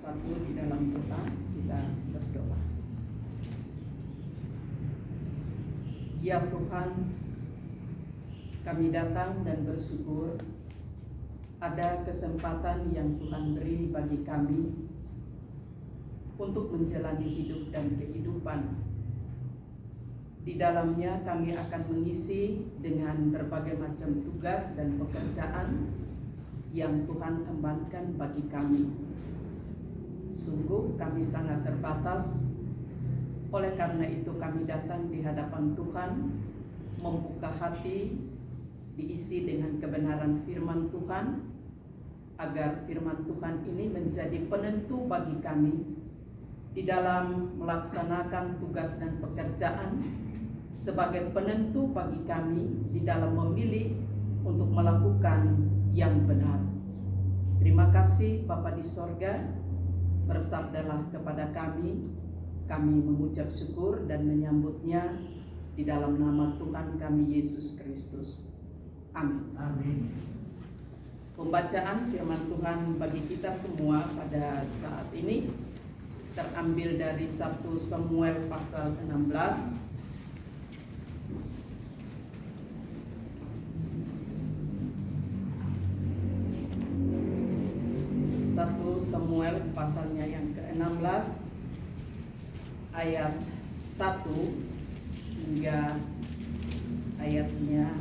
bersatu di dalam doa. Kita berdoa. Ya Tuhan, kami datang dan bersyukur ada kesempatan yang Tuhan beri bagi kami untuk menjalani hidup dan kehidupan. Di dalamnya kami akan mengisi dengan berbagai macam tugas dan pekerjaan yang Tuhan embankan bagi kami. Sungguh kami sangat terbatas, oleh karena itu kami datang di hadapan Tuhan, membuka hati, diisi dengan kebenaran firman Tuhan, agar firman Tuhan ini menjadi penentu bagi kami di dalam melaksanakan tugas dan pekerjaan, sebagai penentu bagi kami di dalam memilih untuk melakukan yang benar. Terima kasih Bapa di sorga, bersabdalah kepada kami mengucap syukur dan menyambutnya di dalam nama Tuhan kami Yesus Kristus. Amin. Amin. Pembacaan firman Tuhan bagi kita semua pada saat ini terambil dari 1 Samuel pasal 16. 1 Samuel pasalnya yang ke-16 ayat 1 hingga ayatnya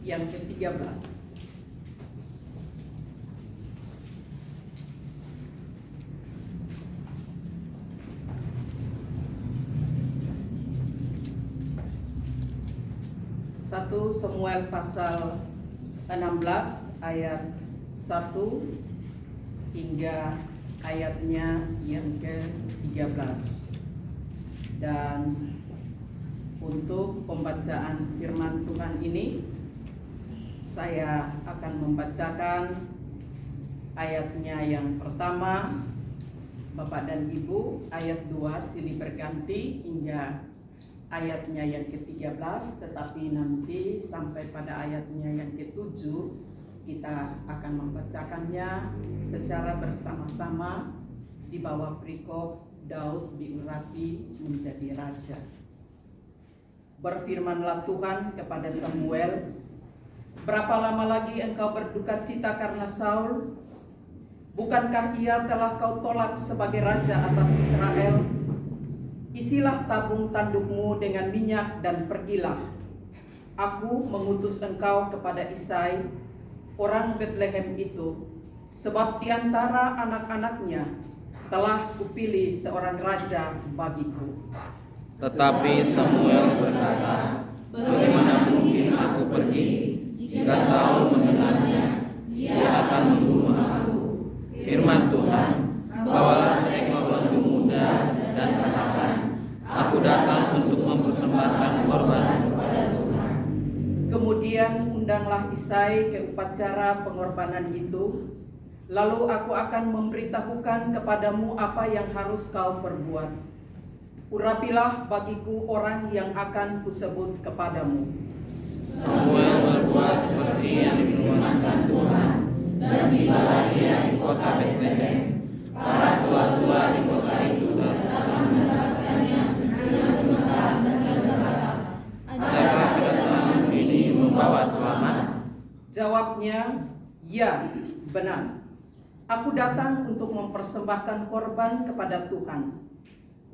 yang ke-13. Satu Samuel pasal 16 ayat 1 hingga ayatnya yang ke-13. Dan untuk pembacaan firman Tuhan ini, saya akan membacakan ayatnya yang pertama, Bapak dan Ibu, ayat 2 silih berganti hingga ayatnya yang ke-13, tetapi nanti sampai pada ayatnya yang ke-7 kita akan membacakannya secara bersama-sama di bawah perikop Daud diurapi menjadi raja. Berfirmanlah Tuhan kepada Samuel, "Berapa lama lagi engkau berduka cita karena Saul? Bukankah ia telah kau tolak sebagai raja atas Israel? Isilah tabung tandukmu dengan minyak dan pergilah. Aku mengutus engkau kepada Isai, orang Betlehem itu, sebab di antara anak-anaknya telah kupilih seorang raja bagiku." Tetapi Samuel berkata, "Bagaimana mungkin aku pergi? Jika Saul mendengarnya, ia akan membunuh aku. Firman Tuhan, bawalah seekor lembu muda dan katakan, aku datang untuk mempersembahkan korban kepada Tuhan." Kemudian undanglah Isai ke upacara pengorbanan itu, lalu aku akan memberitahukan kepadamu apa yang harus kau perbuat. Urapilah bagiku orang yang akan kusebut kepadamu. Samuel berbuat seperti yang difirmankan Tuhan, dan tibalah ia di kota Betlehem. Para tua-tua di kota itu datang mendapatkannya dengan gemetar dan berkata, "Adakah kedatanganmu ini membawa selamat?" Jawabnya, "Ya, benar. Aku datang untuk mempersembahkan korban kepada Tuhan.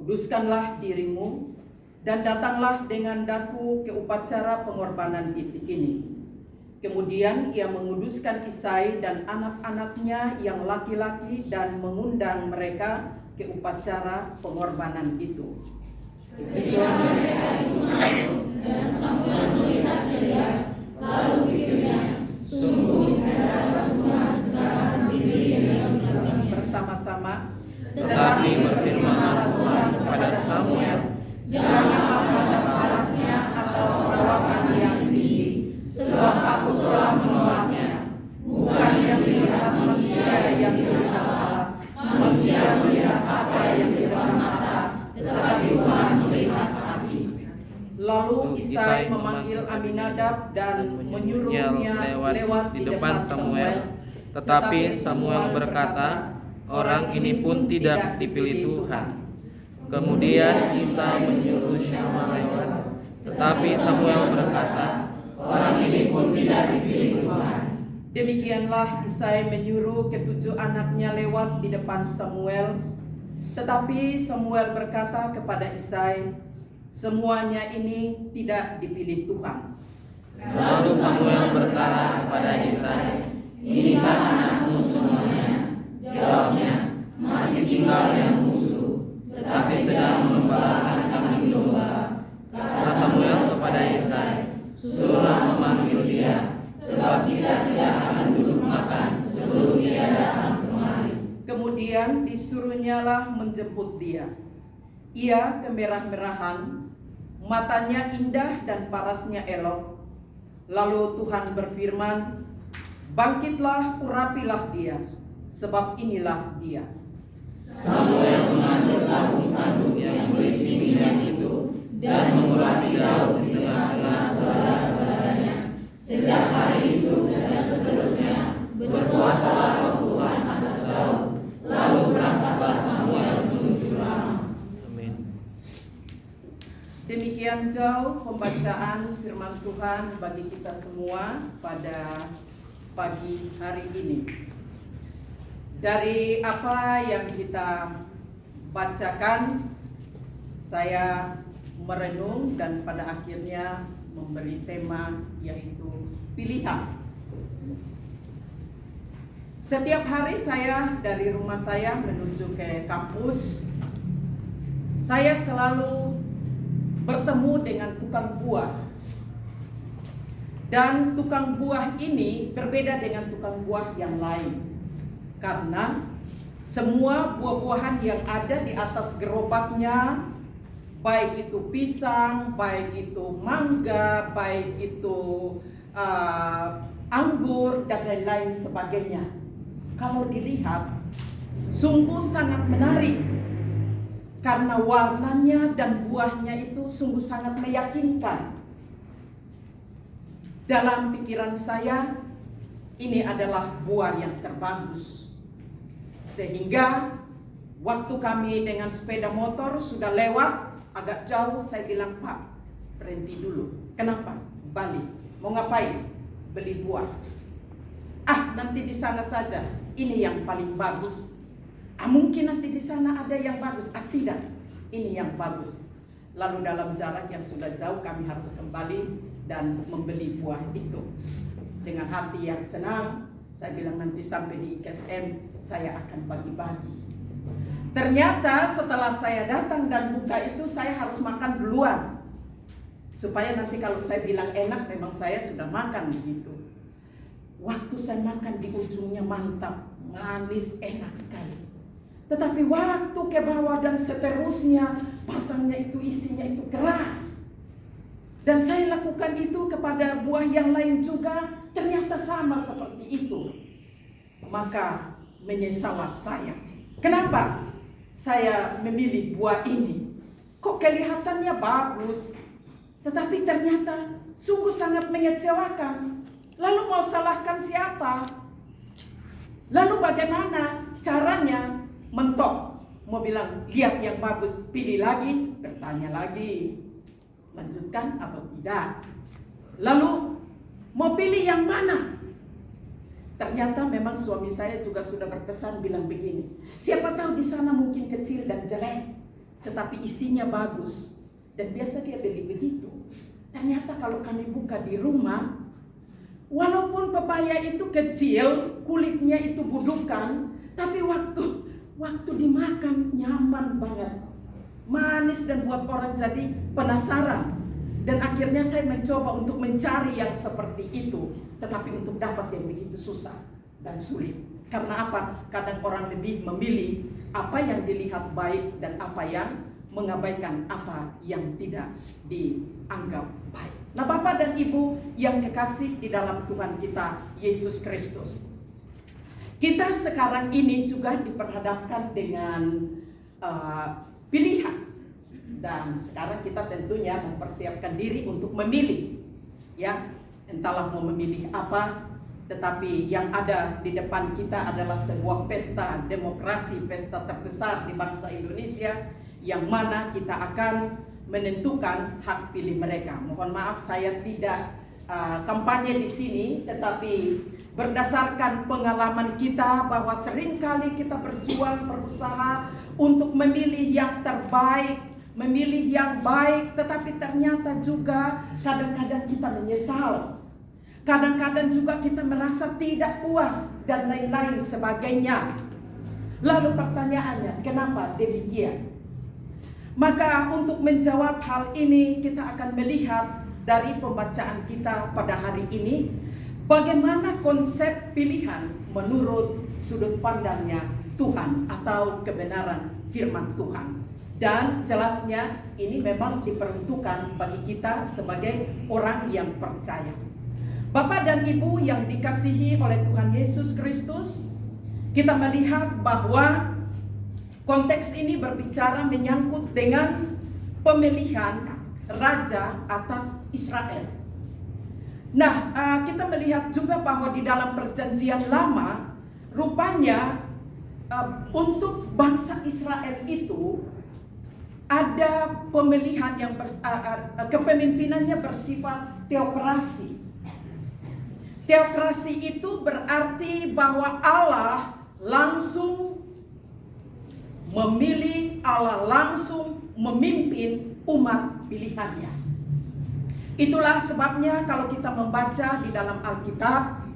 Kuduskanlah dirimu dan datanglah dengan daku ke upacara pengorbanan ini." Kemudian ia menguduskan Isai dan anak-anaknya yang laki-laki dan mengundang mereka ke upacara pengorbanan itu. Ketika mereka itu masuk dan Samuel melihat Elia, lalu pikirnya, sungguh di hadapan Tuhan sekarang berdiri yang berkabung. Bersama-sama, Tetapi berfirmanlah Tuhan kepada Samuel, "Janganlah menghadap alasnya atau perawakan yang tinggi, sebab aku telah menolaknya. Bukan yang dilihat manusia yang dilihat Allah, manusia melihat apa yang di depan mata, tetapi Tuhan melihat hati." Lalu Isai memanggil Aminadab dan menyuruhnya lewat di depan Samuel. Tetapi Samuel berkata, orang ini pun tidak dipilih Tuhan. Kemudian Isai menyuruh Syama lewat, tetapi Samuel berkata, orang ini pun tidak dipilih Tuhan. Demikianlah Isai menyuruh ketujuh anaknya lewat di depan Samuel. Tetapi Samuel berkata kepada Isai, semuanya ini tidak dipilih Tuhan. Lalu Samuel berkata kepada Isai, inikah anakmu semuanya? Jawabnya, masih tinggal yang musuh, tetapi sedang mengembalakan kambing domba. Kata Samuel kepada Isai, suruhlah memanggil dia, sebab kita tidak akan duduk makan sebelum dia datang kemari. Kemudian disuruhnyalah menjemput dia. Ia kemerah-merahan, matanya indah dan parasnya elok. Lalu Tuhan berfirman, bangkitlah, urapilah dia, sebab inilah dia. Samuel mengambil tabung tanduk yang berisi minyak itu dan mengurapi Daud di tengah-tengah saudara-saudaranya. Sejak hari itu dan seterusnya berkuasalah Roh Tuhan atas Daud. Lalu berangkatlah Samuel menuju Rama. Amin. Demikian jauh pembacaan firman Tuhan bagi kita semua pada pagi hari ini. Dari apa yang kita bacakan, saya merenung dan pada akhirnya memberi tema yaitu pilihan. Setiap hari saya dari rumah saya menuju ke kampus, saya selalu bertemu dengan tukang buah. Dan tukang buah ini berbeda dengan tukang buah yang lain. Karena semua buah-buahan yang ada di atas gerobaknya, baik itu pisang, baik itu mangga, baik itu anggur, dan lain-lain sebagainya, kalau dilihat sungguh sangat menarik. Karena warnanya dan buahnya itu sungguh sangat meyakinkan. Dalam pikiran saya, ini adalah buah yang terbagus. Sehingga waktu kami dengan sepeda motor sudah lewat agak jauh, saya bilang, Pak, berhenti dulu. Kenapa? Balik. Mau ngapain? Beli buah. Nanti di sana saja. Ini yang paling bagus. Mungkin nanti di sana ada yang bagus. Tidak. Ini yang bagus. Lalu dalam jarak yang sudah jauh kami harus kembali dan membeli buah itu. Dengan hati yang senang, saya bilang nanti sampai di IKSM saya akan bagi-bagi. Ternyata setelah saya datang dan buka itu, saya harus makan duluan. Supaya nanti kalau saya bilang enak, memang saya sudah makan begitu. Waktu saya makan di ujungnya mantap, manis, enak sekali. Tetapi waktu ke bawah dan seterusnya, batangnya itu isinya itu keras. Dan saya lakukan itu kepada buah yang lain juga, ternyata sama seperti itu. Maka menyesallah saya. Kenapa saya memilih buah ini? Kok kelihatannya bagus, tetapi ternyata sungguh sangat mengecewakan. Lalu mau salahkan siapa? Lalu bagaimana caranya? Mentok, mau bilang lihat yang bagus, pilih lagi, bertanya lagi, lanjutkan atau tidak. Lalu mau pilih yang mana? Ternyata memang suami saya juga sudah berpesan bilang begini, siapa tahu di sana mungkin kecil dan jelek, tetapi isinya bagus. Dan biasa dia beli begitu. Ternyata kalau kami buka di rumah, walaupun pepaya itu kecil, kulitnya itu budukan, tapi waktu dimakan nyaman banget, manis, dan buat orang jadi penasaran. Dan akhirnya saya mencoba untuk mencari yang seperti itu, tetapi untuk dapat yang begitu susah dan sulit. Karena apa? Kadang orang lebih memilih apa yang dilihat baik dan apa yang mengabaikan apa yang tidak dianggap baik. Nah, Bapak dan Ibu yang kekasih di dalam Tuhan kita Yesus Kristus, kita sekarang ini juga diperhadapkan dengan pilihan. Dan sekarang kita tentunya mempersiapkan diri untuk memilih. Ya, entahlah mau memilih apa, Tetapi yang ada di depan kita adalah sebuah pesta demokrasi, pesta terbesar di bangsa Indonesia, yang mana kita akan menentukan hak pilih mereka. Mohon maaf saya tidak kampanye di sini, tetapi berdasarkan pengalaman kita bahwa seringkali kita berjuang, berusaha untuk memilih yang terbaik, memilih yang baik, tetapi ternyata juga kadang-kadang kita menyesal. Kadang-kadang juga kita merasa tidak puas dan lain-lain sebagainya. Lalu pertanyaannya, kenapa demikian? Maka untuk menjawab hal ini kita akan melihat dari pembacaan kita pada hari ini, bagaimana konsep pilihan menurut sudut pandangnya Tuhan atau kebenaran firman Tuhan. Dan jelasnya ini memang diperuntukkan bagi kita sebagai orang yang percaya. Bapak dan Ibu yang dikasihi oleh Tuhan Yesus Kristus, kita melihat bahwa konteks ini berbicara menyangkut dengan pemilihan raja atas Israel. Nah, kita melihat juga bahwa di dalam perjanjian lama, rupanya untuk bangsa Israel itu ada pemilihan yang kepemimpinannya bersifat teokrasi. Teokrasi itu berarti bahwa Allah langsung memilih, Allah langsung memimpin umat pilihannya. Itulah sebabnya kalau kita membaca di dalam Alkitab,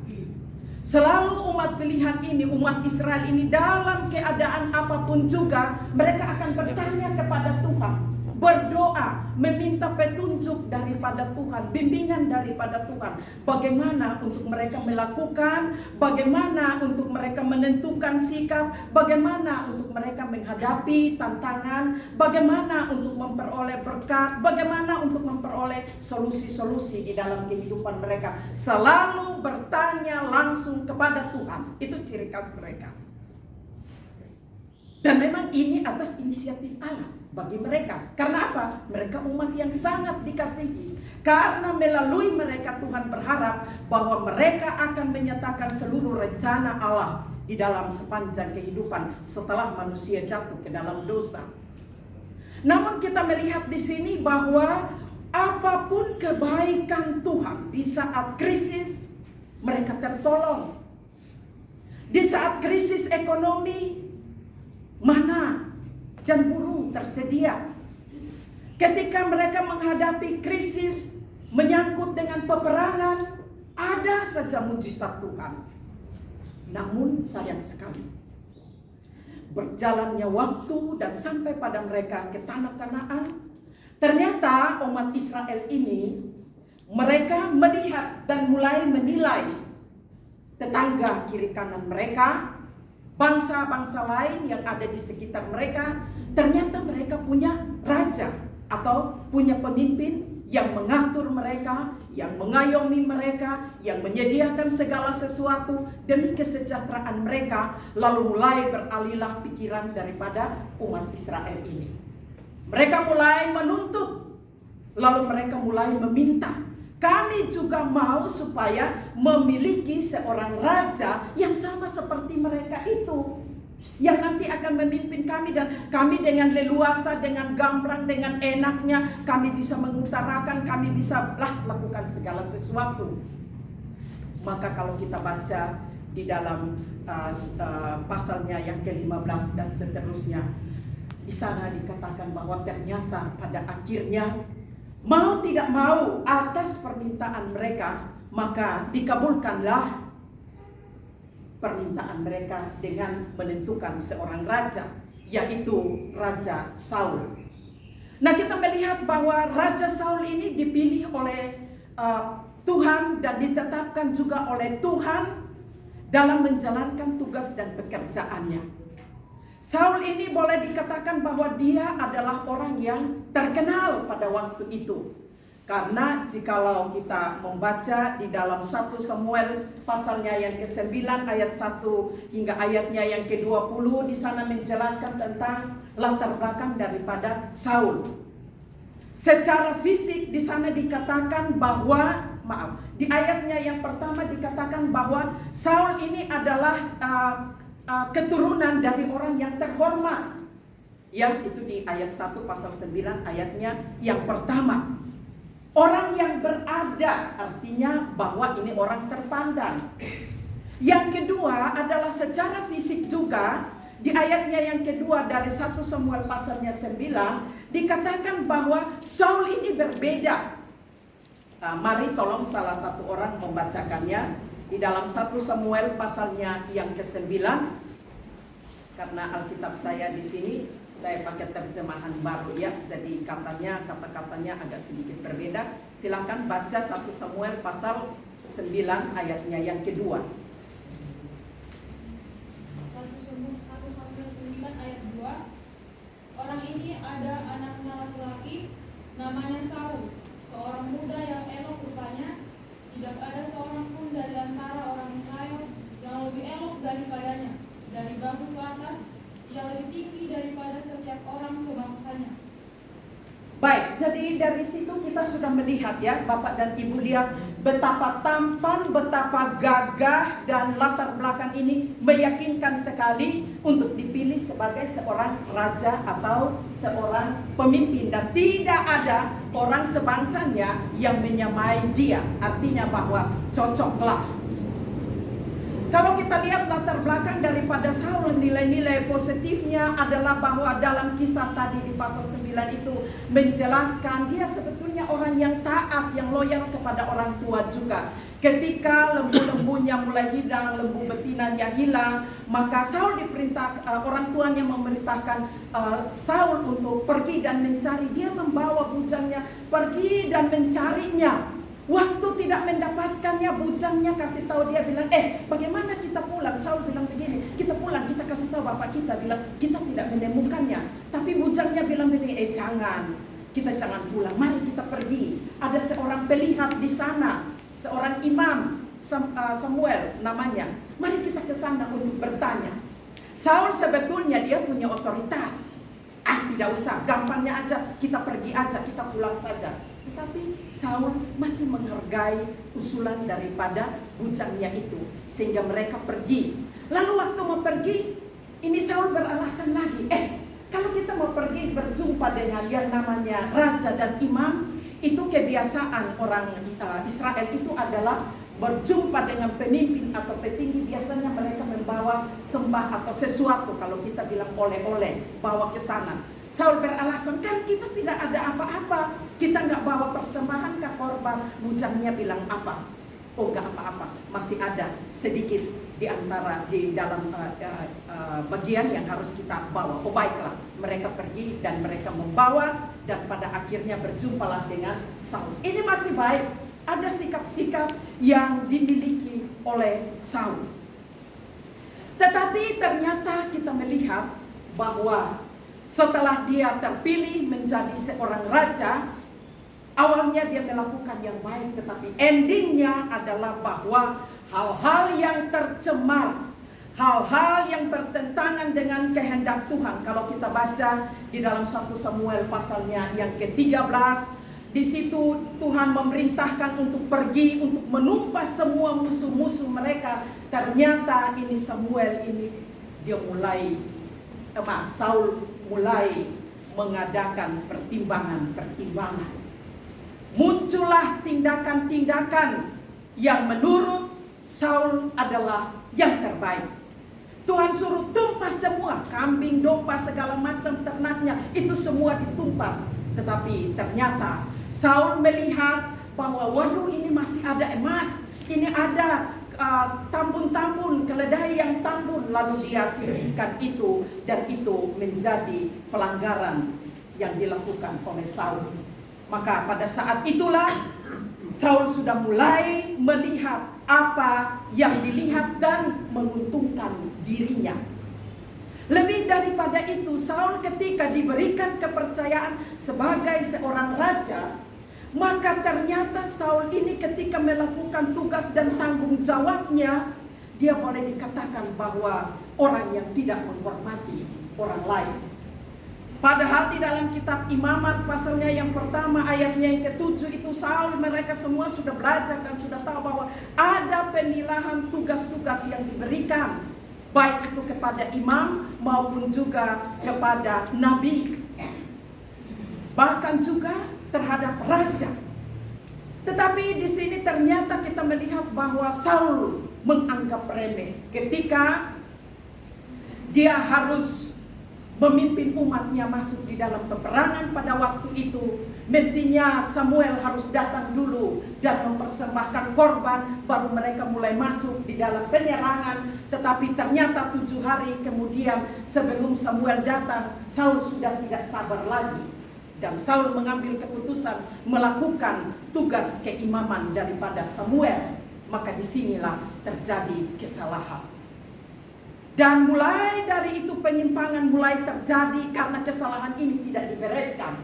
selalu umat pilihan ini, umat Israel ini dalam keadaan apapun juga, mereka akan bertanya kepada Tuhan, berdoa, meminta petunjuk daripada Tuhan, bimbingan daripada Tuhan. Bagaimana untuk mereka melakukan, bagaimana untuk mereka menentukan sikap, bagaimana untuk mereka menghadapi tantangan, bagaimana untuk memperoleh berkat, bagaimana untuk memperoleh solusi-solusi di dalam kehidupan mereka. Selalu bertanya langsung kepada Tuhan. Itu ciri khas mereka. Dan memang ini atas inisiatif Allah bagi mereka. Karena apa? Mereka umat yang sangat dikasihi. Karena melalui mereka Tuhan berharap bahwa mereka akan menyatakan seluruh rencana Allah di dalam sepanjang kehidupan setelah manusia jatuh ke dalam dosa. Namun kita melihat di sini bahwa apapun kebaikan Tuhan di saat krisis, mereka tertolong. Di saat krisis ekonomi, mana dan burung tersedia. Ketika mereka menghadapi krisis menyangkut dengan peperangan, ada saja mujizat Tuhan. Namun sayang sekali, berjalannya waktu dan sampai pada mereka ke tanah Kanaan, ternyata umat Israel ini, mereka melihat dan mulai menilai tetangga kiri kanan mereka, bangsa-bangsa lain yang ada di sekitar mereka. Ternyata mereka punya raja atau punya pemimpin yang mengatur mereka, yang mengayomi mereka, yang menyediakan segala sesuatu demi kesejahteraan mereka. Lalu mulai beralihlah pikiran daripada umat Israel ini. Mereka mulai menuntut, lalu mereka mulai meminta, kami juga mau supaya memiliki seorang raja yang sama seperti mereka itu, yang nanti akan memimpin kami, dan kami dengan leluasa, dengan gamblang, dengan enaknya kami bisa mengutarakan, kami bisa lakukan segala sesuatu. Maka kalau kita baca di dalam pasalnya yang ke-15 dan seterusnya, di sana dikatakan bahwa ternyata pada akhirnya mau tidak mau atas permintaan mereka, maka dikabulkanlah permintaan mereka dengan menentukan seorang raja, yaitu Raja Saul. Nah, kita melihat bahwa Raja Saul ini dipilih oleh Tuhan dan ditetapkan juga oleh Tuhan dalam menjalankan tugas dan pekerjaannya. Saul ini boleh dikatakan bahwa dia adalah orang yang terkenal pada waktu itu. Karena jikalau kita membaca di dalam 1 Samuel pasalnya yang ke-9 ayat 1 hingga ayatnya yang ke-20, di sana menjelaskan tentang latar belakang daripada Saul. Secara fisik di sana dikatakan bahwa di ayatnya yang pertama dikatakan bahwa Saul ini adalah keturunan dari orang yang terhormat. Yang itu di ayat 1 pasal 9 ayatnya yang pertama. Orang yang berada, artinya bahwa ini orang terpandang. Yang kedua adalah secara fisik juga. Di ayatnya yang kedua dari 1 Samuel pasalnya 9 dikatakan bahwa Saul ini berbeda. Mari tolong salah satu orang membacakannya di dalam 1 Samuel pasalnya yang ke-9. Karena Alkitab saya di sini saya pakai terjemahan baru ya, jadi kata-katanya agak sedikit berbeda. Silakan baca 1 Samuel pasal 9 ayatnya yang kedua. 1 Samuel 9 ayat 2. Orang ini ada anaknya laki-laki, namanya Saul, seorang muda yang elok rupanya. Tidak ada seorang pun dari antara orang Israel yang lebih elok daripadanya. Dari bangku ke atas, ia lebih tinggi daripada setiap orang sebangsanya. Baik, jadi dari situ kita sudah melihat ya, Bapak dan Ibu lihat betapa tampan, betapa gagah dan latar belakang ini meyakinkan sekali untuk dipilih sebagai seorang raja atau seorang pemimpin. Dan tidak ada orang sebangsanya yang menyamai dia, artinya bahwa cocoklah. Kalau kita lihat latar belakang daripada Saul, nilai-nilai positifnya adalah bahwa dalam kisah tadi di pasal 9 itu menjelaskan dia sebetulnya orang yang taat, yang loyal kepada orang tua juga. Ketika lembu-lembunya mulai hilang, lembu betinanya hilang, maka Saul orang tuanya memerintahkan Saul untuk pergi dan mencari. Dia membawa bujangnya pergi dan mencarinya. Waktu tidak mendapatkannya, bujangnya kasih tahu dia, bilang, bagaimana kita pulang? Saul bilang begini, kita pulang, kita kasih tahu bapak kita, bilang kita tidak menemukannya. Tapi bujangnya bilang begini, jangan, kita jangan pulang, mari kita pergi. Ada seorang pelihat di sana, seorang imam, Samuel namanya. Mari kita ke sana untuk bertanya. Saul sebetulnya dia punya otoritas. Tidak usah, gampangnya aja, kita pergi aja, kita pulang saja. Tetapi Saul masih menghargai usulan daripada bujangnya itu, sehingga mereka pergi. Lalu waktu mau pergi, ini Saul beralasan lagi, kalau kita mau pergi berjumpa dengan yang namanya raja dan imam, itu kebiasaan orang Israel itu adalah berjumpa dengan pemimpin atau petinggi. Biasanya mereka membawa sembah atau sesuatu, kalau kita bilang oleh-oleh, bawa ke sana. Saul beralasan, kan kita tidak ada apa-apa, kita nggak bawa persembahan ke korban. Bujangnya bilang apa? Oh, nggak apa-apa, masih ada sedikit di dalam bagian yang harus kita bawa. Oh baiklah, mereka pergi dan mereka membawa, dan pada akhirnya berjumpalah dengan Saul. Ini masih baik, ada sikap-sikap yang dimiliki oleh Saul. Tetapi ternyata kita melihat bahwa setelah dia terpilih menjadi seorang raja, awalnya dia melakukan yang baik, tetapi endingnya adalah bahwa hal-hal yang tercemar, hal-hal yang bertentangan dengan kehendak Tuhan. Kalau kita baca di dalam 1 Samuel pasalnya yang ke-13, di situ Tuhan memerintahkan untuk pergi untuk menumpas semua musuh-musuh mereka. Ternyata ini Samuel ini dia Saul mulai mengadakan pertimbangan. Muncullah tindakan-tindakan yang menurut Saul adalah yang terbaik. Tuhan suruh tumpas semua, kambing, domba, segala macam ternaknya, itu semua ditumpas. Tetapi ternyata Saul melihat bahwa waduh, ini masih ada emas, ini ada tambun-tambun, keledai yang tambun, lalu dia sisihkan itu, dan itu menjadi pelanggaran yang dilakukan oleh Saul. Maka pada saat itulah Saul sudah mulai melihat apa yang dilihat dan menguntungkan dirinya. Lebih daripada itu, Saul ketika diberikan kepercayaan sebagai seorang raja, maka ternyata Saul ini ketika melakukan tugas dan tanggung jawabnya, dia boleh dikatakan bahwa orang yang tidak menghormati orang lain. Padahal di dalam kitab Imamat pasalnya yang pertama ayatnya yang ke-7 itu Saul mereka semua sudah belajar dan sudah tahu bahwa ada pemilahan tugas-tugas yang diberikan, baik itu kepada imam maupun juga kepada nabi, bahkan juga terhadap raja. Tetapi di sini ternyata kita melihat bahwa Saul menganggap remeh ketika dia harus memimpin umatnya masuk di dalam peperangan pada waktu itu. Mestinya Samuel harus datang dulu dan mempersembahkan korban, baru mereka mulai masuk di dalam penyerangan. Tetapi ternyata 7 hari kemudian sebelum Samuel datang, Saul sudah tidak sabar lagi. Dan Saul mengambil keputusan melakukan tugas keimaman daripada Samuel. Maka disinilah terjadi kesalahan. Dan mulai dari itu penyimpangan mulai terjadi karena kesalahan ini tidak dibereskan.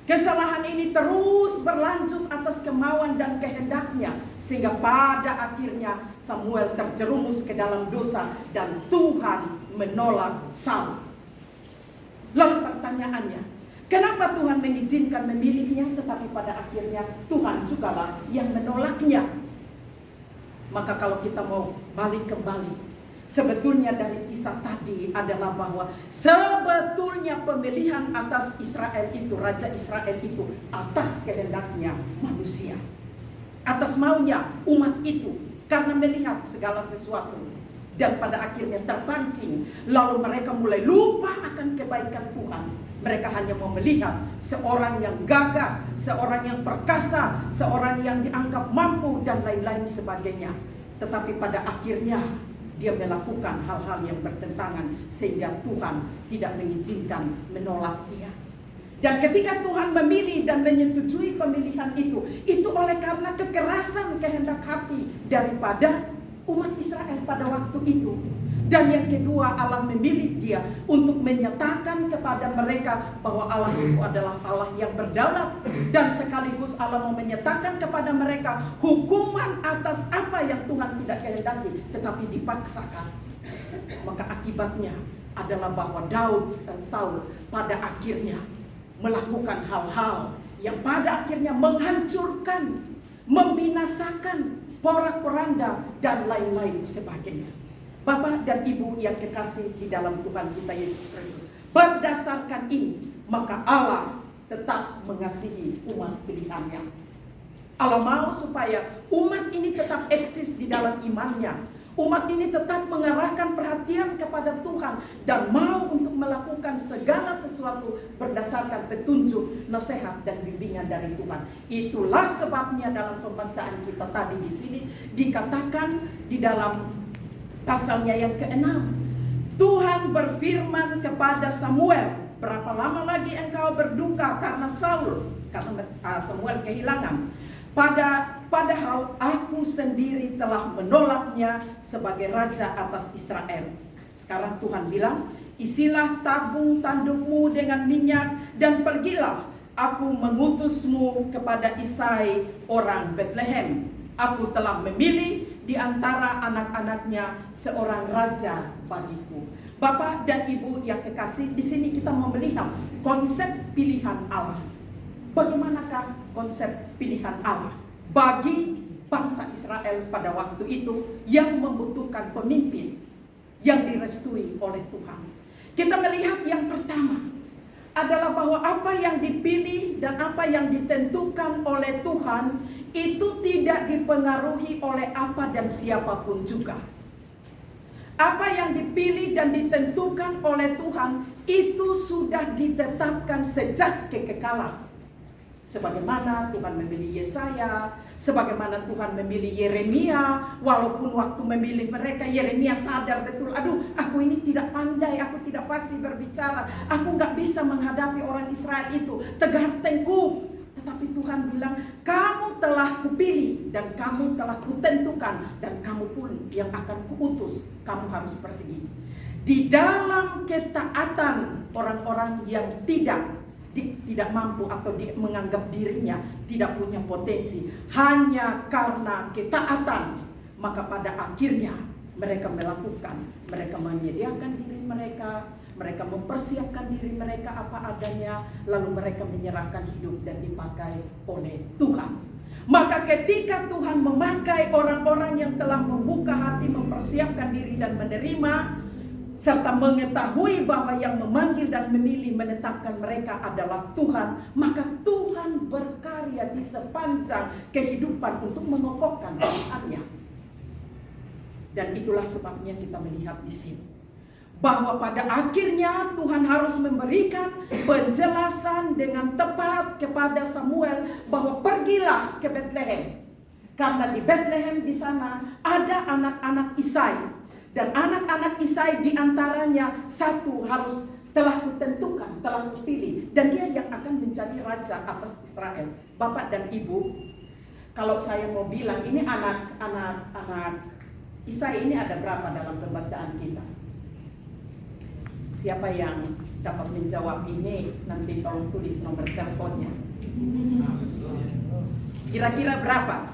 Kesalahan ini terus berlanjut atas kemauan dan kehendaknya, sehingga pada akhirnya Samuel terjerumus ke dalam dosa dan Tuhan menolak Saul. Lalu pertanyaannya, kenapa Tuhan mengizinkan memilihnya tetapi pada akhirnya Tuhan jugalah yang menolaknya? Maka kalau kita mau balik kembali, sebetulnya dari kisah tadi adalah bahwa sebetulnya pemilihan atas Israel itu, Raja Israel itu atas kehendaknya manusia, atas maunya umat itu, karena melihat segala sesuatu dan pada akhirnya terpancing. Lalu mereka mulai lupa akan kebaikan Tuhan. Mereka hanya mau melihat seorang yang gagah, seorang yang perkasa, seorang yang dianggap mampu dan lain-lain sebagainya. Tetapi pada akhirnya dia melakukan hal-hal yang bertentangan sehingga Tuhan tidak mengizinkan, menolak dia. Dan ketika Tuhan memilih dan menyetujui pemilihan itu oleh karena kekerasan kehendak hati daripada umat Israel pada waktu itu. Dan yang kedua, Allah memilih dia untuk menyatakan kepada mereka bahwa Allah itu adalah Allah yang berdaulat. Dan sekaligus Allah mau menyatakan kepada mereka hukuman atas apa yang Tuhan tidak kehendaki, tetapi dipaksakan. Maka akibatnya adalah bahwa Daud dan Saul pada akhirnya melakukan hal-hal yang pada akhirnya menghancurkan, membinasakan porak-poranda dan lain-lain sebagainya. Bapak dan Ibu yang kekasih di dalam Tuhan kita Yesus Kristus, berdasarkan ini maka Allah tetap mengasihi umat pilihannya. Allah mau supaya umat ini tetap eksis di dalam imannya. Umat ini tetap mengarahkan perhatian kepada Tuhan dan mau untuk melakukan segala sesuatu berdasarkan petunjuk, nasihat dan bimbingan dari Tuhan. Itulah sebabnya dalam pembacaan kita tadi di sini dikatakan di dalam pasalnya yang ke-6, Tuhan berfirman kepada Samuel, berapa lama lagi engkau berduka karena Saul, karena Samuel kehilangan. Padahal aku sendiri telah menolaknya sebagai raja atas Israel. Sekarang Tuhan bilang, isilah tabung tandukmu dengan minyak dan pergilah, aku mengutusmu kepada Isai orang Bethlehem. Aku telah memilih di antara anak-anaknya seorang raja bagiku. Bapak dan Ibu yang kekasih, di sini kita mau melihat konsep pilihan Allah. Bagaimanakah konsep pilihan Allah bagi bangsa Israel pada waktu itu yang membutuhkan pemimpin yang direstui oleh Tuhan? Kita melihat yang pertama adalah bahwa apa yang dipilih dan apa yang ditentukan oleh Tuhan itu tidak dipengaruhi oleh apa dan siapapun juga. Apa yang dipilih dan ditentukan oleh Tuhan itu sudah ditetapkan sejak kekekalan. Sebagaimana Tuhan memilih Yesaya, sebagaimana Tuhan memilih Yeremia, walaupun waktu memilih mereka Yeremia sadar betul, aduh aku ini tidak pandai, aku tidak fasih berbicara, aku nggak bisa menghadapi orang Israel itu, tegar tengkuk. Tetapi Tuhan bilang, kamu telah kupilih dan kamu telah kutentukan dan kamu pun yang akan kuutus, kamu harus pergi. Di dalam ketaatan orang-orang yang tidak mampu atau menganggap dirinya tidak punya potensi hanya karena ketaatan, maka pada akhirnya mereka menyediakan diri mereka, Mereka mempersiapkan diri mereka apa adanya, lalu mereka menyerahkan hidup dan dipakai oleh Tuhan. Maka ketika Tuhan memakai orang-orang yang telah membuka hati, mempersiapkan diri dan menerima, serta mengetahui bahwa yang memanggil dan memilih menetapkan mereka adalah Tuhan, maka Tuhan berkarya di sepanjang kehidupan untuk mengokohkan Tuhannya. Dan itulah sebabnya kita melihat di sini bahwa pada akhirnya Tuhan harus memberikan penjelasan dengan tepat kepada Samuel bahwa pergilah ke Betlehem, karena di Betlehem di sana ada anak-anak Isai. Dan anak-anak Isai diantaranya satu harus telah kutentukan, telah kupilih, dan dia yang akan menjadi raja atas Israel. Bapak dan Ibu, kalau saya mau bilang ini anak-anak Isai ini ada berapa dalam pembacaan kita? Siapa yang dapat menjawab ini, nanti tolong tulis nomor teleponnya. Kira-kira berapa?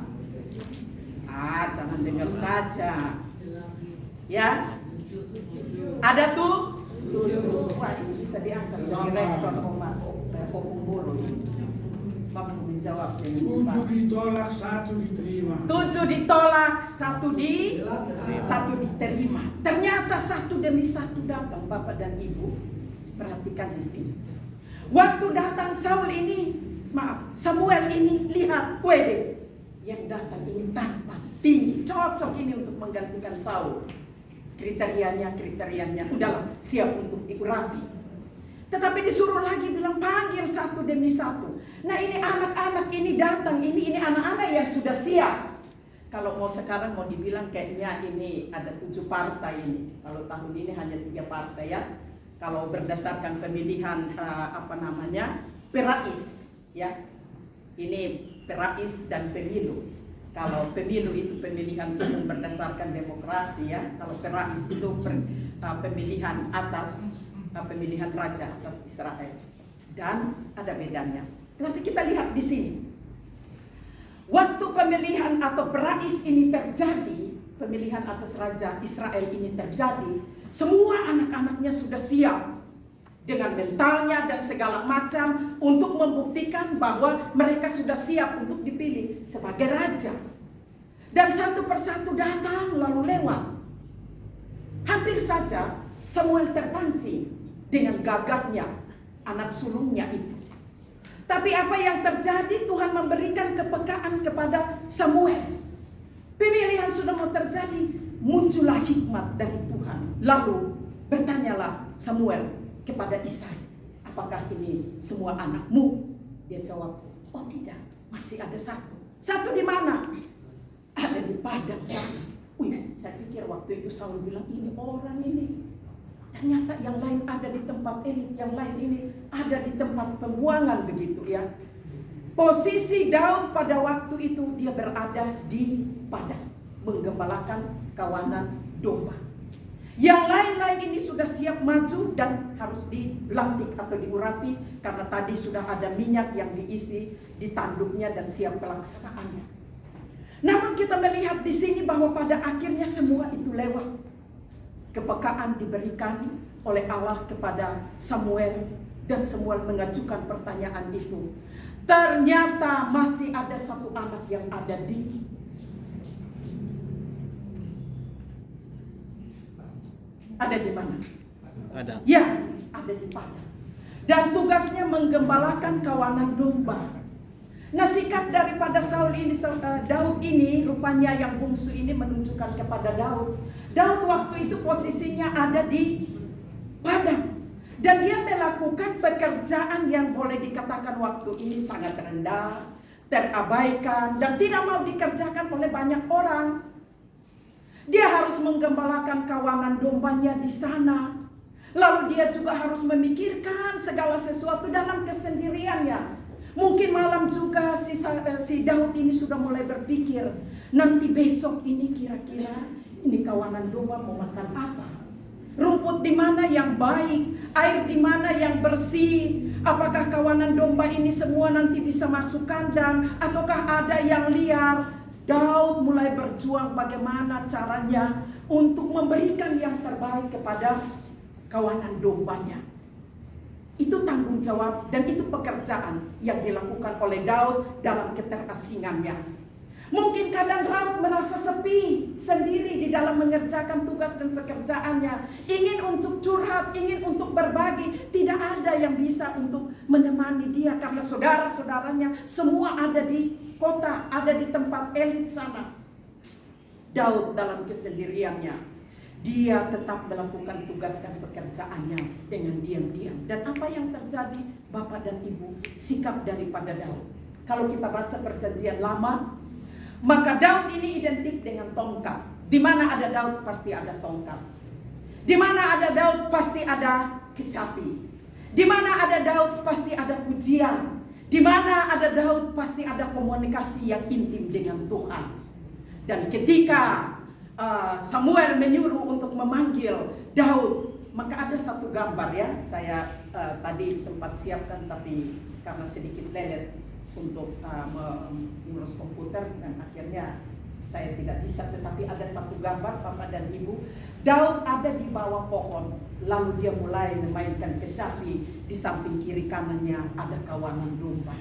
Jangan dengar saja. Ya, ada tuh 7. Wah, ini bisa diangkat jadi rektor Kokumburu. Bapak menjawab dengan 7 ditolak, 1 diterima. 7 ditolak, 1 diterima. Ternyata 1 demi 1 datang, Bapak dan Ibu. Perhatikan di sini. Waktu datang Samuel ini lihat, wede, yang datang ini tampan, tinggi, cocok ini untuk menggantikan Saul. Kriterianya, udahlah siap untuk diurapi. Tetapi disuruh lagi bilang panggil 1 demi 1. Nah ini anak-anak ini datang, ini anak-anak yang sudah siap. Kalau mau sekarang mau dibilang kayaknya ini ada 7 partai ini. Kalau tahun ini hanya 3 partai ya. Kalau berdasarkan pemilihan perais ya. Ini perais dan pemilu. Kalau pemilu itu pemilihan umum berdasarkan demokrasi ya. Kalau perais itu pemilihan pemilihan raja atas Israel. Dan ada bedanya. Tapi kita lihat di sini. Waktu pemilihan atau perais ini terjadi, pemilihan atas raja Israel ini terjadi, semua anak-anaknya sudah siap dengan mentalnya dan segala macam untuk membuktikan bahwa mereka sudah siap untuk dipilih sebagai raja. Dan satu persatu datang lalu lewat. Hampir saja Samuel terpancing dengan gagahnya anak sulungnya itu. Tapi apa yang terjadi, Tuhan memberikan kepekaan kepada Samuel. Pemilihan sudah mau terjadi, muncullah hikmat dari Tuhan. Lalu bertanyalah Samuel kepada Isai, apakah ini semua anakmu? Dia jawab, oh tidak, masih ada 1. 1 di mana? Ada di padang sana. Saya pikir waktu itu Saul bilang, ini orang ini. Ternyata yang lain ada di tempat elit, yang lain ini ada di tempat pembuangan begitu ya. Posisi Daud pada waktu itu dia berada di padang, menggembalakan kawanan domba. Yang lain-lain ini sudah siap maju dan harus dilantik atau diurapi karena tadi sudah ada minyak yang diisi di tanduknya dan siap pelaksanaannya. Namun kita melihat di sini bahwa pada akhirnya semua itu lewat. Kepekaan diberikan oleh Allah kepada Samuel dan Samuel mengajukan pertanyaan itu. Ternyata masih ada 1 anak yang ada di mana? Ada. Ya, ada di padang. Dan tugasnya menggembalakan kawanan domba. Nah, sikap daripada Daud ini rupanya yang bungsu ini menunjukkan kepada Daud. Daud waktu itu posisinya ada di padang. Dan dia melakukan pekerjaan yang boleh dikatakan waktu ini sangat rendah, terabaikan, dan tidak mau dikerjakan oleh banyak orang. Dia harus menggembalakan kawanan dombanya di sana. Lalu dia juga harus memikirkan segala sesuatu dalam kesendiriannya. Mungkin malam juga si Daud ini sudah mulai berpikir, nanti besok ini kira-kira ini kawanan domba mau makan apa? Rumput di mana yang baik, air di mana yang bersih? Apakah kawanan domba ini semua nanti bisa masuk kandang ataukah ada yang liar? Daud mulai berjuang bagaimana caranya untuk memberikan yang terbaik kepada kawanan dombanya. Itu tanggung jawab dan itu pekerjaan yang dilakukan oleh Daud dalam keterasingannya. Mungkin kadang Daud merasa sepi sendiri di dalam mengerjakan tugas dan pekerjaannya. Ingin untuk curhat, ingin untuk berbagi. Tidak ada yang bisa untuk menemani dia karena saudara-saudaranya semua ada di kota, ada di tempat elit sana. Daud dalam kesendiriannya, dia tetap melakukan tugas dan pekerjaannya dengan diam-diam. Dan apa yang terjadi, Bapak dan Ibu, sikap daripada Daud. Kalau kita baca Perjanjian Lama, maka Daud ini identik dengan tongkat. Di mana ada Daud pasti ada tongkat. Di mana ada Daud pasti ada kecapi. Di mana ada Daud pasti ada pujian. Di mana ada Daud pasti ada komunikasi yang intim dengan Tuhan. Dan ketika Samuel menyuruh untuk memanggil Daud, maka ada satu gambar ya. Saya tadi sempat siapkan tapi karena sedikit lelet untuk mengurus komputer dan akhirnya saya tidak bisa, tetapi ada satu gambar Bapak dan Ibu. Daud ada di bawah pohon, lalu dia mulai memainkan kecapi. Di samping kiri kanannya ada kawanan domba.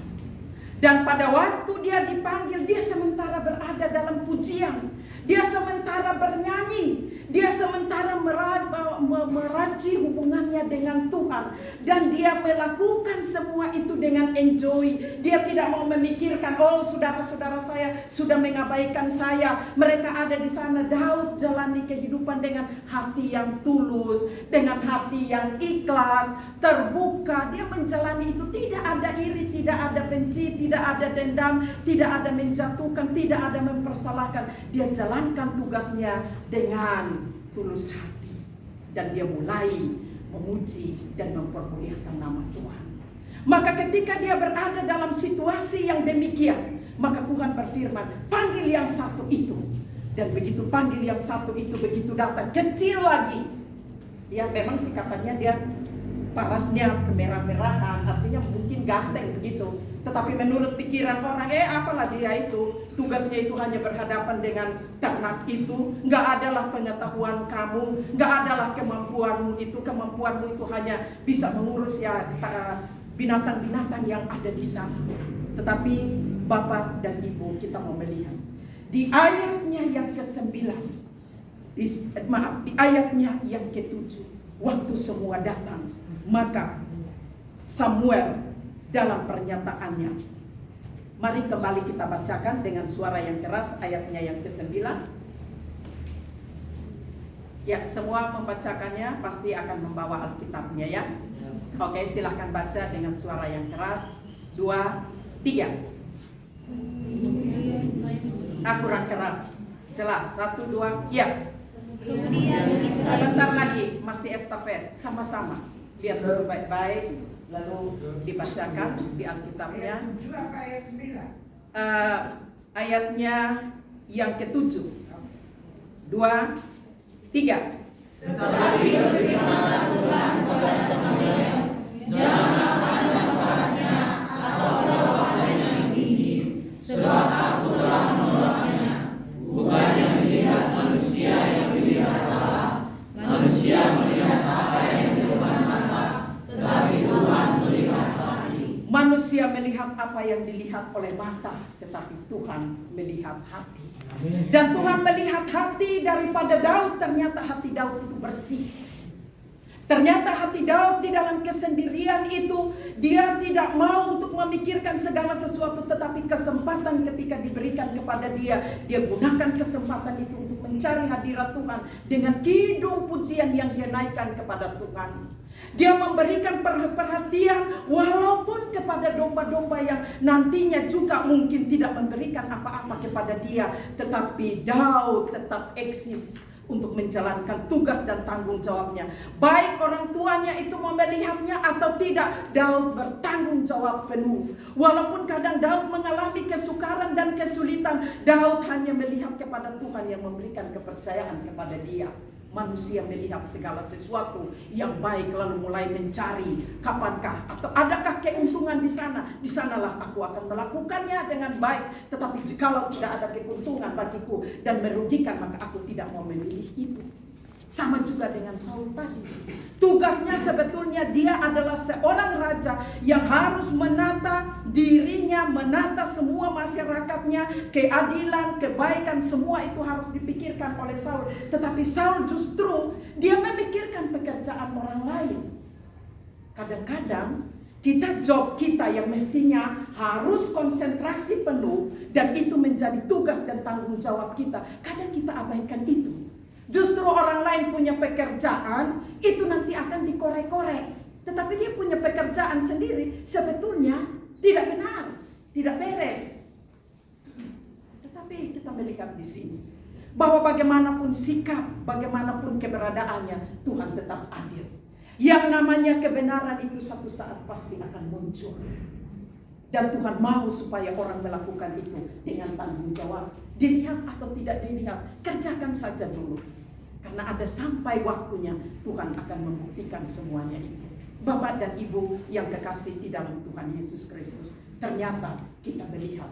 Dan pada waktu dia dipanggil, dia sementara berada dalam pujian, dia sementara bernyanyi, dia sementara meraji hubungannya dengan Tuhan. Dan dia melakukan semua itu dengan enjoy. Dia tidak mau memikirkan, oh saudara-saudara saya sudah mengabaikan saya, mereka ada di sana. Daud jalani kehidupan dengan hati yang tulus, dengan hati yang ikhlas, terbuka. Dia menjalani itu, tidak ada iri, tidak ada benci, tidak ada dendam, tidak ada menjatuhkan, tidak ada mempersalahkan. Dia jalankan tugasnya dengan tulus hati. Dan dia mulai memuji dan mempermuliakan nama Tuhan. Maka ketika dia berada dalam situasi yang demikian, maka Tuhan berfirman, panggil yang satu itu. Dan begitu panggil yang satu itu, begitu datang kecil lagi, ya memang sikatannya dia parasnya kemerah-merahan, artinya mungkin ganteng begitu. Tetapi menurut pikiran orang, apalah dia itu, tugasnya itu hanya berhadapan dengan ternak itu. Nggak adalah pengetahuan kamu, nggak adalah kemampuanmu itu hanya bisa mengurus ya binatang-binatang yang ada di sana. Tetapi Bapak dan Ibu, kita mau melihat di ayatnya yang ke-9, di ayatnya yang ke-7, waktu semua datang, maka Samuel dalam pernyataannya, mari kembali kita bacakan dengan suara yang keras ayatnya yang ke-9. Ya, semua membacakannya pasti akan membawa Alkitabnya ya. Oke, silahkan baca dengan suara yang keras. 2, 3. Kurang keras. Jelas. 1, 2, ya. Sebentar lagi, masih estafet. Sama-sama. Lihat dulu baik-baik, lalu dibacakan di Alkitabnya. Ayatnya yang ke-7. 2, 3. Tetapi berfirmanlah Tuhan kepada Samuel, janganlah pandang parasnya atau perawakannya yang tinggi, sebab aku telah menolaknya. Bukan yang melihat manusia yang melihat Allah, manusia melihat apa yang di depan mata, tetapi Tuhan melihat hati. Manusia melihat apa yang dilihat oleh mata, tetapi Tuhan melihat hati. Dan Tuhan melihat hati daripada Daud. Ternyata hati Daud itu bersih. Ternyata hati Daud di dalam kesendirian itu, dia tidak mau untuk memikirkan segala sesuatu, tetapi kesempatan ketika diberikan kepada dia, dia gunakan kesempatan itu untuk mencari hadirat Tuhan dengan kidung pujian yang dia naikkan kepada Tuhan. Dia memberikan perhatian walaupun kepada domba-domba yang nantinya juga mungkin tidak memberikan apa-apa kepada dia. Tetapi Daud tetap eksis untuk menjalankan tugas dan tanggung jawabnya. Baik orang tuanya itu mau melihatnya atau tidak, Daud bertanggung jawab penuh. Walaupun kadang Daud mengalami kesukaran dan kesulitan, Daud hanya melihat kepada Tuhan yang memberikan kepercayaan kepada dia. Manusia melihat segala sesuatu yang baik lalu mulai mencari kapankah atau adakah keuntungan di sana. Di sanalah aku akan melakukannya dengan baik. Tetapi jikalau tidak ada keuntungan bagiku dan merugikan, maka aku tidak mau memilih itu. Sama juga dengan Saul tadi. Tugasnya sebetulnya dia adalah seorang raja yang harus menata dirinya, menata semua masyarakatnya, keadilan, kebaikan, semua itu harus dipikirkan oleh Saul. Tetapi Saul justru dia memikirkan pekerjaan orang lain. Kadang-kadang job kita yang mestinya harus konsentrasi penuh dan itu menjadi tugas dan tanggung jawab kita, kadang kita abaikan itu. Justru orang lain punya pekerjaan, itu nanti akan dikorek-korek. Tetapi dia punya pekerjaan sendiri, sebetulnya tidak benar, tidak beres. Tetapi kita melihat di sini, bahwa bagaimanapun sikap, bagaimanapun keberadaannya, Tuhan tetap adil. Yang namanya kebenaran itu satu saat pasti akan muncul. Dan Tuhan mau supaya orang melakukan itu dengan tanggung jawab. Dilihat atau tidak dilihat, kerjakan saja dulu. Karena ada sampai waktunya Tuhan akan membuktikan semuanya itu. Bapak dan Ibu yang kekasih di dalam Tuhan Yesus Kristus, ternyata kita melihat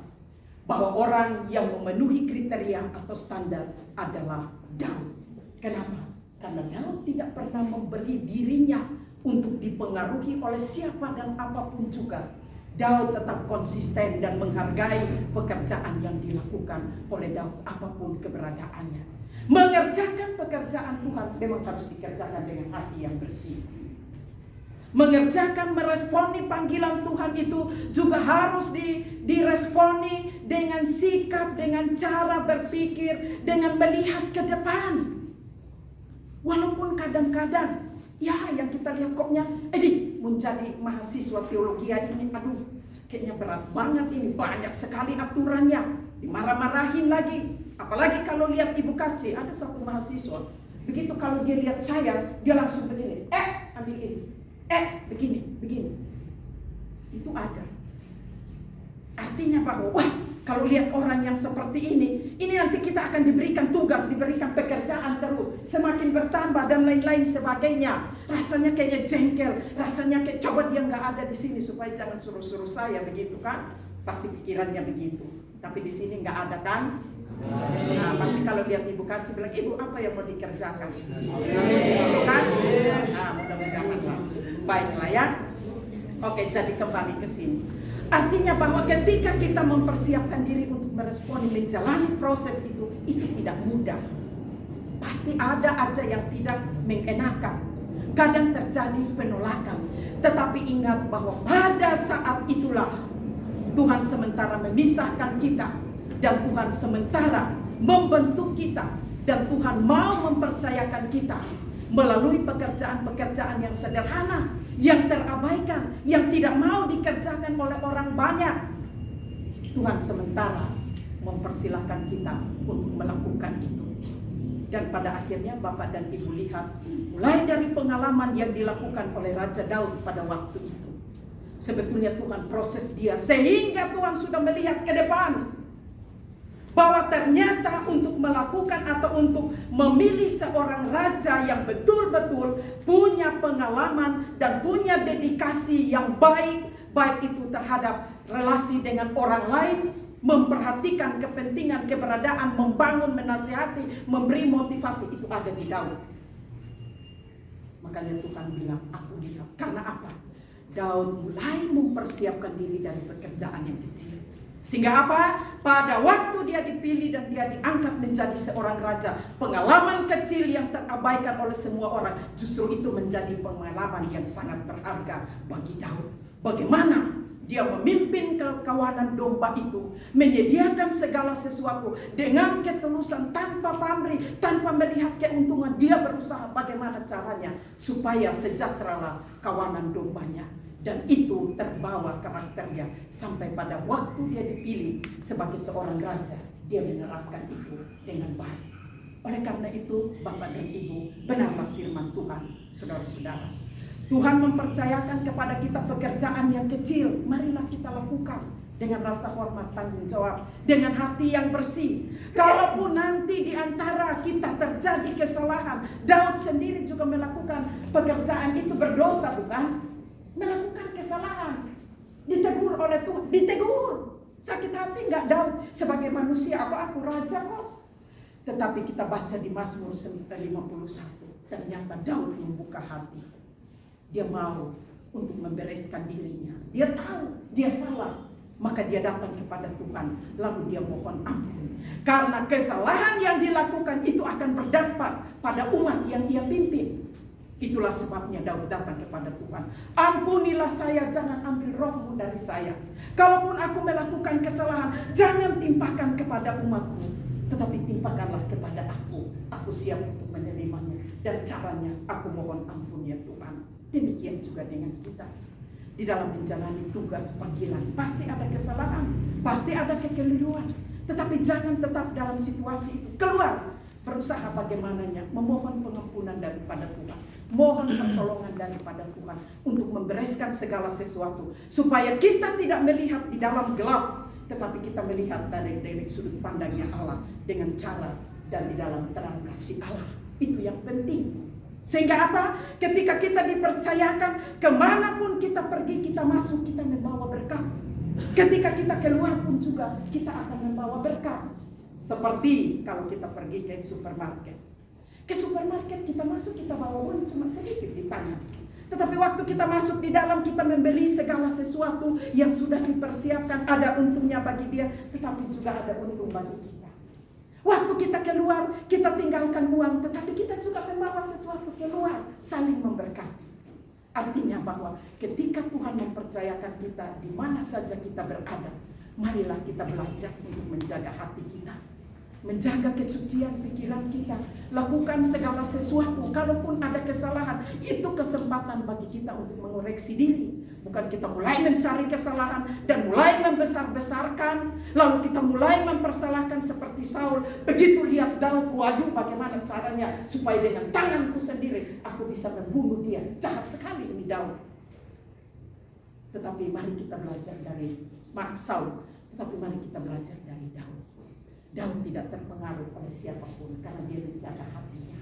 bahwa orang yang memenuhi kriteria atau standar adalah Daud. Kenapa? Karena Daud tidak pernah memberi dirinya untuk dipengaruhi oleh siapa dan apapun juga. Daud tetap konsisten dan menghargai pekerjaan yang dilakukan oleh Daud apapun keberadaannya. Mengerjakan pekerjaan Tuhan memang harus dikerjakan dengan hati yang bersih. Mengerjakan, meresponi panggilan Tuhan itu juga harus diresponi dengan sikap, dengan cara berpikir, dengan melihat ke depan. Walaupun kadang-kadang, ya yang kita lihat koknya, menjadi mahasiswa teologi ini, aduh, kayaknya berat banget ini, banyak sekali aturannya, dimarah-marahin lagi. Apalagi kalau lihat Ibu Kaci, ada satu mahasiswa, begitu kalau dia lihat saya, dia langsung begini, ambil ini, begini. Itu ada. Artinya bahwa, kalau lihat orang yang seperti ini nanti kita akan diberikan tugas, diberikan pekerjaan terus, semakin bertambah dan lain-lain sebagainya. Rasanya kayaknya jengkel, rasanya kayak coba dia nggak ada di sini supaya jangan suruh-suruh saya begitu kan? Pasti pikirannya begitu. Tapi di sini nggak ada kan? Nah, pasti kalau lihat Ibu Kaci bilang, Ibu apa yang mau dikerjakan? Begitu kan? Nah, mudah-mudahan lah. Baiklah ya. Oke, jadi kembali ke sini. Artinya bahwa ketika kita mempersiapkan diri untuk meresponi, menjalani proses itu tidak mudah. Pasti ada aja yang tidak mengenakan. Kadang terjadi penolakan. Tetapi ingat bahwa pada saat itulah Tuhan sementara memisahkan kita. Dan Tuhan sementara membentuk kita. Dan Tuhan mau mempercayakan kita melalui pekerjaan-pekerjaan yang sederhana, yang terabaikan, yang tidak mau dikerjakan oleh orang banyak. Tuhan sementara mempersilahkan kita untuk melakukan itu. Dan pada akhirnya Bapak dan Ibu lihat, mulai dari pengalaman yang dilakukan oleh Raja Daud pada waktu itu, sebetulnya Tuhan proses dia sehingga Tuhan sudah melihat ke depan bahwa ternyata untuk melakukan atau untuk memilih seorang raja yang betul-betul punya pengalaman dan punya dedikasi yang baik itu terhadap relasi dengan orang lain, memperhatikan kepentingan, keberadaan, membangun, menasihati, memberi motivasi, itu ada di Daud. Makanya Tuhan bilang, aku lihat. Karena apa? Daud mulai mempersiapkan diri dari pekerjaan yang kecil. Sehingga apa? Pada waktu dia dipilih dan dia diangkat menjadi seorang raja, pengalaman kecil yang terabaikan oleh semua orang, justru itu menjadi pengalaman yang sangat berharga bagi Daud. Bagaimana dia memimpin kawanan domba itu, menyediakan segala sesuatu dengan ketulusan, tanpa pamrih, tanpa melihat keuntungan. Dia berusaha bagaimana caranya supaya sejahteralah kawanan dombanya. Dan itu terbawa karakternya sampai pada waktu dia dipilih sebagai seorang raja, dia menerapkan itu dengan baik. Oleh karena itu, Bapak dan Ibu, benarlah firman Tuhan, saudara-saudara. Tuhan mempercayakan kepada kita pekerjaan yang kecil, marilah kita lakukan dengan rasa hormat, tanggung jawab, dengan hati yang bersih. Kalaupun nanti di antara kita terjadi kesalahan, Daud sendiri juga melakukan pekerjaan itu berdosa, bukan? Melakukan kesalahan, ditegur oleh Tuhan, ditegur. Sakit hati enggak Daud? Sebagai manusia, aku raja kok. Tetapi kita baca di Mazmur 51, Ternyata Daud membuka hati. Dia mau untuk membereskan dirinya. Dia tahu dia salah. Maka dia datang kepada Tuhan. Lalu dia mohon ampun. Karena kesalahan yang dilakukan itu akan berdampak pada umat yang dia pimpin. Itulah sebabnya Daud datang kepada Tuhan. Ampunilah saya, jangan ambil rohmu dari saya. Kalaupun aku melakukan kesalahan, jangan timpakan kepada umatmu. Tetapi timpakanlah kepada aku. Aku siap untuk menerimanya. Dan caranya aku mohon ampun ya Tuhan. Demikian juga dengan kita. Di dalam menjalani tugas panggilan pasti ada kesalahan, pasti ada kekeliruan. Tetapi jangan tetap dalam situasi itu. Keluar, berusaha bagaimananya, memohon pengampunan daripada Tuhan, mohon pertolongan daripada Tuhan untuk membereskan segala sesuatu, supaya kita tidak melihat di dalam gelap, tetapi kita melihat dari sudut pandangnya Allah dengan cara dan di dalam terang kasih Allah. Itu yang penting. Sehingga apa? Ketika kita dipercayakan, kemanapun kita pergi, kita masuk, kita membawa berkat. Ketika kita keluar pun juga, kita akan membawa berkat. Seperti kalau kita pergi ke supermarket. Ke supermarket kita masuk, kita bawa uang cuma sedikit di tangan. Tetapi waktu kita masuk di dalam, kita membeli segala sesuatu yang sudah dipersiapkan. Ada untungnya bagi dia, tetapi juga ada untung bagi kita. Waktu kita keluar, kita tinggalkan uang, tetapi kita juga membawa sesuatu keluar, saling memberkati. Artinya bahwa ketika Tuhan mempercayakan kita di mana saja kita berada, marilah kita belajar untuk menjaga hati kita, menjaga kesucian pikiran kita, lakukan segala sesuatu. Kalaupun ada kesalahan, itu kesempatan bagi kita untuk mengoreksi diri. Bukan kita mulai mencari kesalahan dan mulai membesar-besarkan, lalu kita mulai mempersalahkan seperti Saul. Begitu lihat Daud, waduh bagaimana caranya supaya dengan tanganku sendiri aku bisa membunuh dia. Jahat sekali ini Daud. Tetapi mari kita belajar dari Saul, tetapi mari kita belajar dari Daud. Daud tidak terpengaruh oleh siapapun karena dia menjaga hatinya.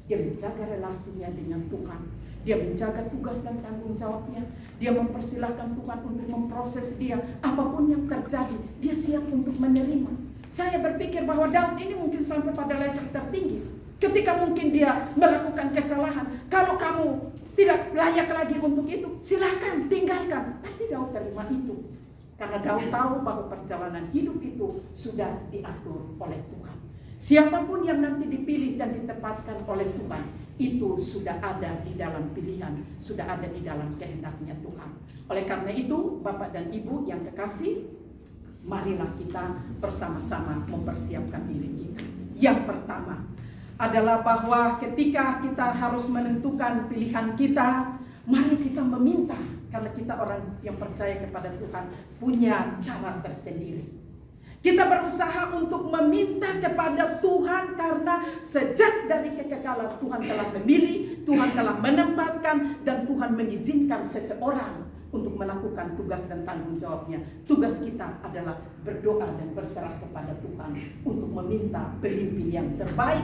Dia menjaga relasinya dengan Tuhan. Dia menjaga tugas dan tanggung jawabnya. Dia mempersilahkan Tuhan untuk memproses dia. Apapun yang terjadi, dia siap untuk menerima. Saya berpikir bahwa Daud ini mungkin sampai pada level tertinggi. Ketika mungkin dia melakukan kesalahan, kalau kamu tidak layak lagi untuk itu, silakan tinggalkan. Pasti Daud terima itu. Karena Daud tahu bahwa perjalanan hidup itu sudah diatur oleh Tuhan. Siapapun yang nanti dipilih dan ditempatkan oleh Tuhan, itu sudah ada di dalam pilihan, sudah ada di dalam kehendaknya Tuhan. Oleh karena itu, Bapak dan Ibu yang kekasih, marilah kita bersama-sama mempersiapkan diri kita. Yang pertama adalah bahwa ketika kita harus menentukan pilihan kita, mari kita meminta. Karena kita orang yang percaya kepada Tuhan punya cara tersendiri. Kita berusaha untuk meminta kepada Tuhan karena sejak dari kekekalan Tuhan telah memilih, Tuhan telah menempatkan, dan Tuhan mengizinkan seseorang untuk melakukan tugas dan tanggung jawabnya. Tugas kita adalah berdoa dan berserah kepada Tuhan untuk meminta pemimpin yang terbaik,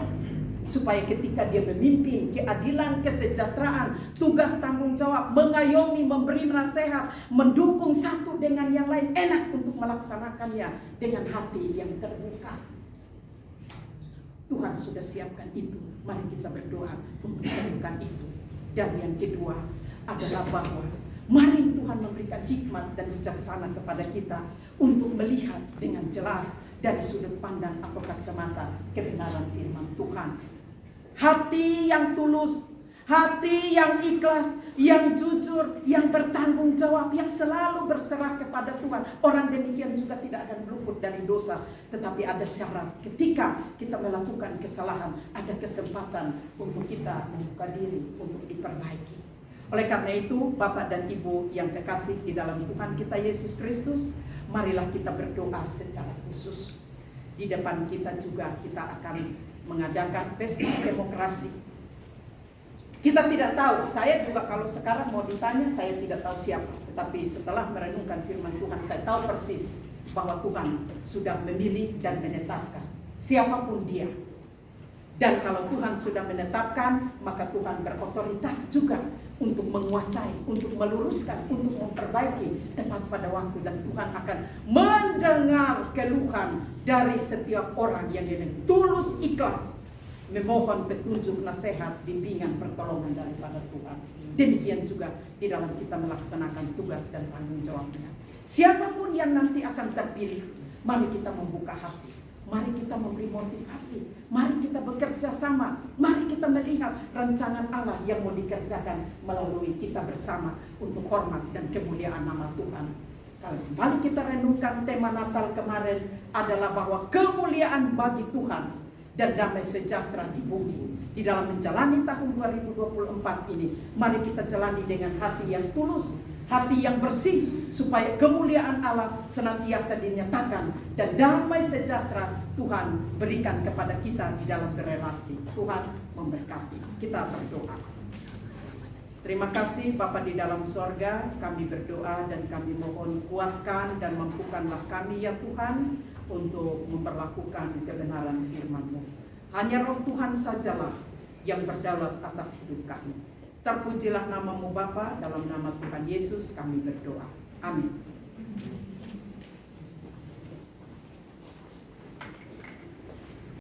supaya ketika dia memimpin keadilan, kesejahteraan, tugas tanggung jawab, mengayomi, memberi nasihat, mendukung satu dengan yang lain, enak untuk melaksanakannya dengan hati yang terbuka. Tuhan sudah siapkan itu. Mari kita berdoa untuk melakukan itu. Dan yang kedua adalah bahwa mari Tuhan memberikan hikmat dan bijaksana kepada kita untuk melihat dengan jelas dari sudut pandang atau kacamata kebenaran firman Tuhan. Hati yang tulus, hati yang ikhlas, yang jujur, yang bertanggung jawab, yang selalu berserah kepada Tuhan. Orang demikian juga tidak akan luput dari dosa. Tetapi ada syarat, ketika kita melakukan kesalahan, ada kesempatan untuk kita membuka diri untuk diperbaiki. Oleh karena itu, Bapak dan Ibu yang kekasih di dalam Tuhan kita Yesus Kristus, marilah kita berdoa secara khusus. Di depan kita juga kita akan mengadakan pesta demokrasi. Kita tidak tahu, saya juga kalau sekarang mau ditanya, saya tidak tahu siapa. Tetapi setelah merenungkan firman Tuhan, saya tahu persis bahwa Tuhan sudah memilih dan menetapkan siapapun dia. Dan kalau Tuhan sudah menetapkan, maka Tuhan berotoritas juga untuk menguasai, untuk meluruskan, untuk memperbaiki tepat pada waktu. Dan Tuhan akan mendengar keluhan dari setiap orang yang dengan tulus ikhlas memohon petunjuk, nasihat, bimbingan, pertolongan daripada Tuhan. Demikian juga di dalam kita melaksanakan tugas dan tanggung jawabnya. Siapapun yang nanti akan terpilih, mari kita membuka hati, mari kita memberi motivasi, mari kita bekerja sama, mari kita melihat rancangan Allah yang mau dikerjakan melalui kita bersama untuk hormat dan kemuliaan nama Tuhan. Kalau kembali kita renungkan tema Natal kemarin adalah bahwa kemuliaan bagi Tuhan dan damai sejahtera di bumi. Di dalam menjalani tahun 2024 ini, mari kita jalani dengan hati yang tulus, hati yang bersih, supaya kemuliaan Allah senantiasa dinyatakan dan damai sejahtera Tuhan berikan kepada kita di dalam berelasi. Tuhan memberkati. Kita berdoa. Terima kasih Bapa di dalam sorga, kami berdoa dan kami mohon kuatkan dan mampukanlah kami ya Tuhan untuk memperlakukan kebenaran firman-Mu. Hanya Roh Tuhan sajalah yang berdaulat atas hidup kami. Terpujilah nama-Mu Bapa, dalam nama Tuhan Yesus kami berdoa. Amin.